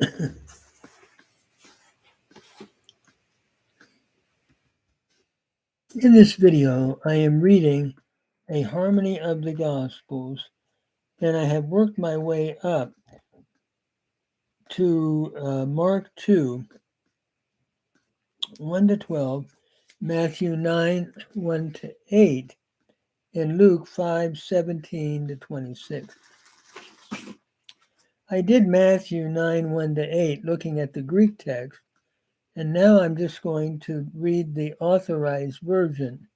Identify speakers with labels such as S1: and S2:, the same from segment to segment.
S1: In this video, I am reading a harmony of the Gospels, and I have worked my way up to Mark 2, 1 to 12, Matthew 9, 1 to 8, and Luke 5, 17 to 26. I did Matthew 9, 1 to 8, looking at the Greek text, and now I'm just going to read the Authorized version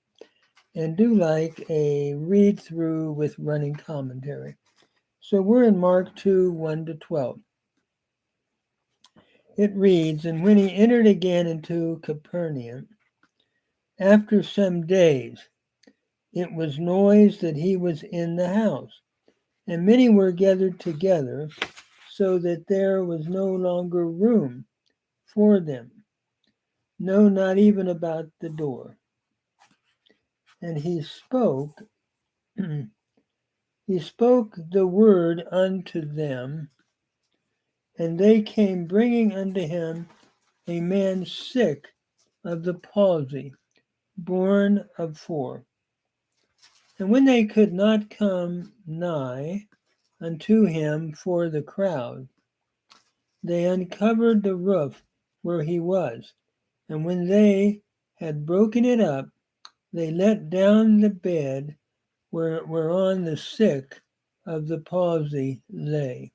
S1: and do like a read through with running commentary. So we're in Mark 2, 1 to 12. It reads, "And when he entered again into Capernaum, after some days, it was noised that he was in the house, and many were gathered together, so that there was no longer room for them, no, not even about the door. And he spoke the word unto them, and they came bringing unto him a man sick of the palsy, born of 4. And when they could not come nigh unto him for the crowd, they uncovered the roof where he was. And when they had broken it up, they let down the bed whereon the sick of the palsy lay.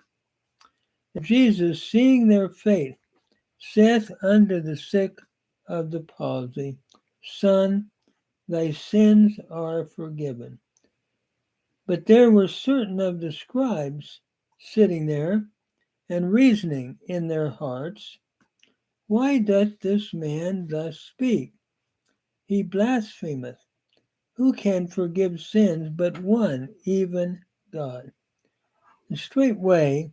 S1: And Jesus, seeing their faith, saith unto the sick of the palsy, Son, thy sins are forgiven. But there were certain of the scribes sitting there, and reasoning in their hearts, Why doth this man thus speak? He blasphemeth. Who can forgive sins but one, even God? And straightway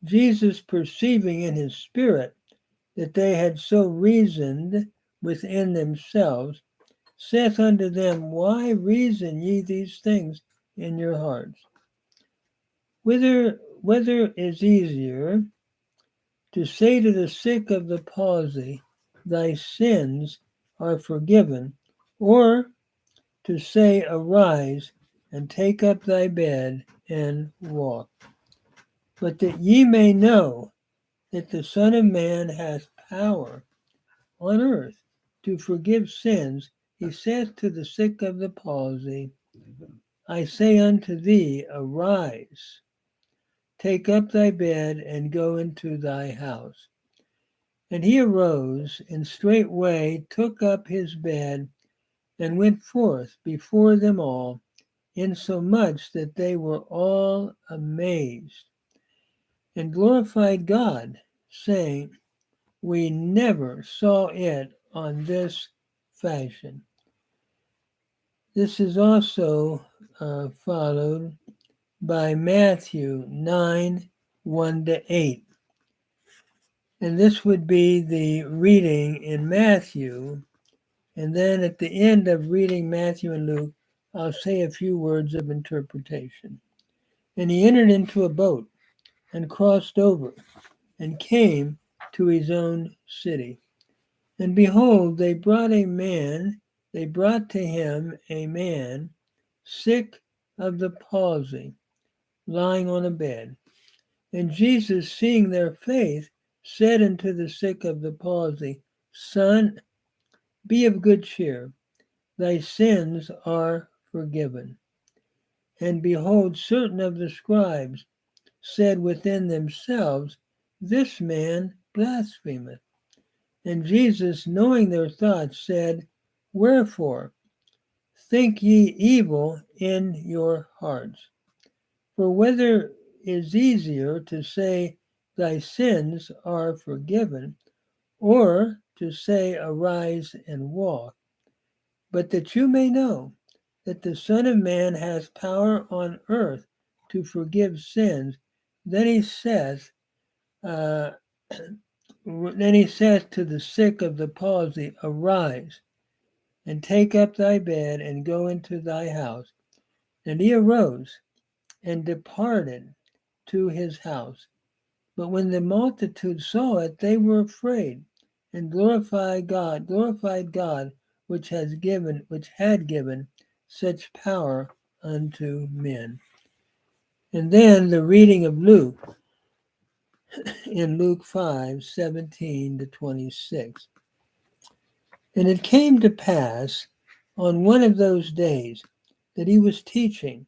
S1: Jesus, perceiving in his spirit that they had so reasoned within themselves, saith unto them, Why reason ye these things in your hearts? Whether is easier, to say to the sick of the palsy, Thy sins are forgiven, or to say, Arise, and take up thy bed, and walk. But that ye may know that the Son of Man hath power on earth to forgive sins, he saith to the sick of the palsy, I say unto thee, Arise, take up thy bed, and go into thy house. And he arose, and straightway took up his bed, and went forth before them all, insomuch that they were all amazed, and glorified God, saying, We never saw it on this fashion. This is also followed by Matthew 9, 1 to 8. And this would be the reading in Matthew. And then at the end of reading Matthew and Luke, I'll say a few words of interpretation. And he entered into a boat and crossed over and came to his own city. And behold, they brought to him a man sick of the palsy, lying on a bed. And Jesus, seeing their faith, said unto the sick of the palsy, Son, be of good cheer, thy sins are forgiven. And behold, certain of the scribes said within themselves, This man blasphemeth. And Jesus, knowing their thoughts, said, Wherefore think ye evil in your hearts? For whether is easier to say, Thy sins are forgiven, or to say, Arise and walk? But that you may know that the Son of Man has power on earth to forgive sins, then he says, to the sick of the palsy, Arise, and take up thy bed, and go into thy house. And he arose and departed to his house, But when the multitude saw it, they were afraid and glorified God, which had given such power unto men. And then the reading of Luke in Luke 5:17-26. And it came to pass on one of those days that he was teaching,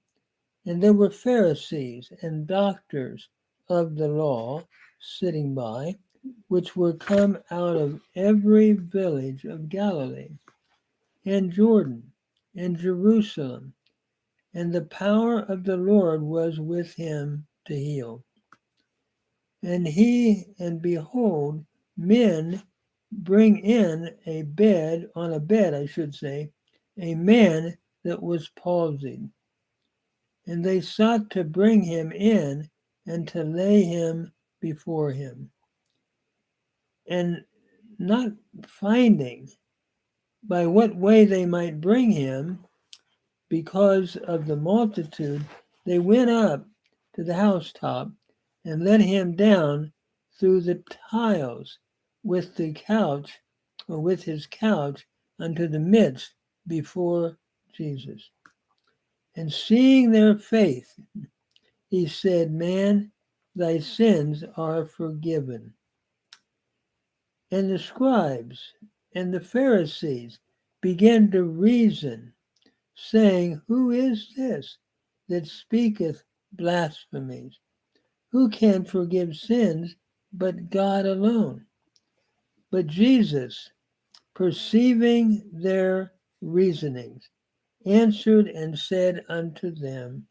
S1: and there were Pharisees and doctors of the law sitting by, which were come out of every village of Galilee, and Jordan, and Jerusalem, and the power of the Lord was with him to heal. And behold, men bring in on a bed, I should say, a man that was palsied. And they sought to bring him in and to lay him before him. And not finding by what way they might bring him, because of the multitude, they went up to the housetop and let him down through the tiles with his couch unto the midst before Jesus. And seeing their faith, he said, Man, thy sins are forgiven. And the scribes and the Pharisees began to reason, saying, Who is this that speaketh blasphemies? Who can forgive sins but God alone? But Jesus, perceiving their reasonings, answered and said unto them,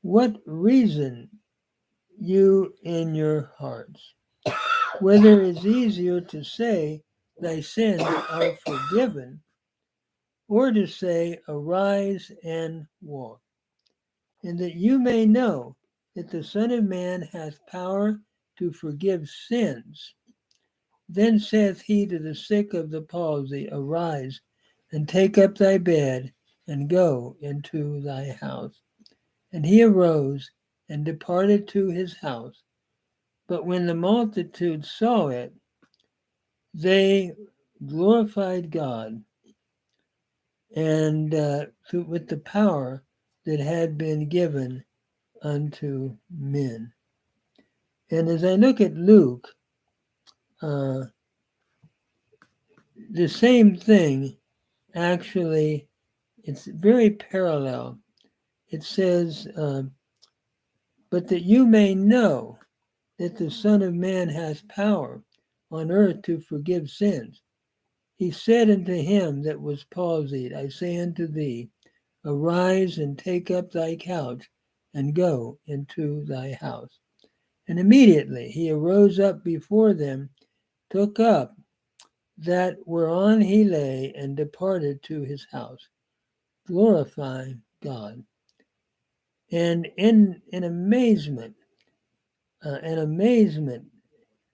S1: What reason you in your hearts? Whether it is easier to say, Thy sins are forgiven, or to say, Arise and walk. And that you may know that the Son of Man hath power to forgive sins. Then saith he to the sick of the palsy, Arise, and take up thy bed, and go into thy house. And he arose, and departed to his house. But when the multitude saw it, they glorified God, and with the power that had been given unto men. And as I look at Luke, the same thing, actually, it's very parallel. It says, but that you may know that the Son of Man has power on earth to forgive sins. He said unto him that was palsied, I say unto thee, Arise and take up thy couch and go into thy house. And immediately he arose up before them, took up that whereon he lay, and departed to his house, glorifying God. And in amazement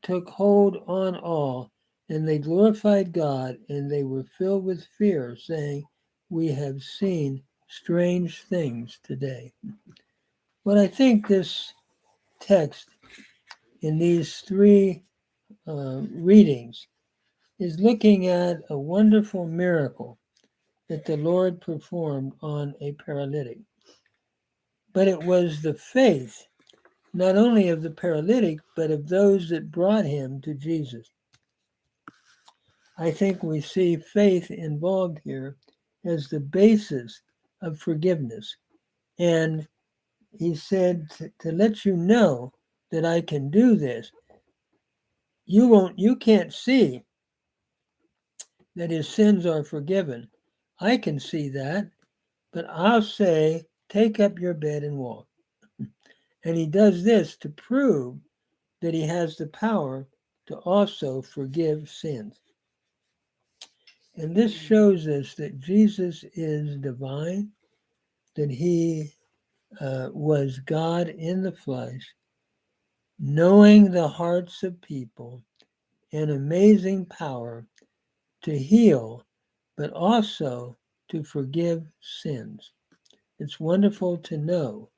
S1: took hold on all, and they glorified God, and they were filled with fear, saying, We have seen strange things today. But I think this text in these three readings is looking at a wonderful miracle that the Lord performed on a paralytic. But it was the faith, not only of the paralytic, but of those that brought him to Jesus. I think we see faith involved here as the basis of forgiveness. And he said, to let you know that I can do this, you can't see that his sins are forgiven. I can see that, but I'll say, take up your bed and walk. And he does this to prove that he has the power to also forgive sins. And this shows us that Jesus is divine, that he was God in the flesh, knowing the hearts of people, and amazing power to heal, but also to forgive sins. It's wonderful to know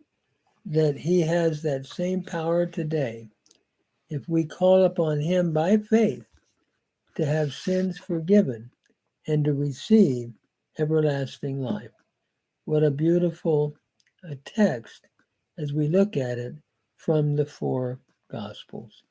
S1: that he has that same power today if we call upon him by faith to have sins forgiven and to receive everlasting life. What a beautiful text as we look at it from the four Gospels.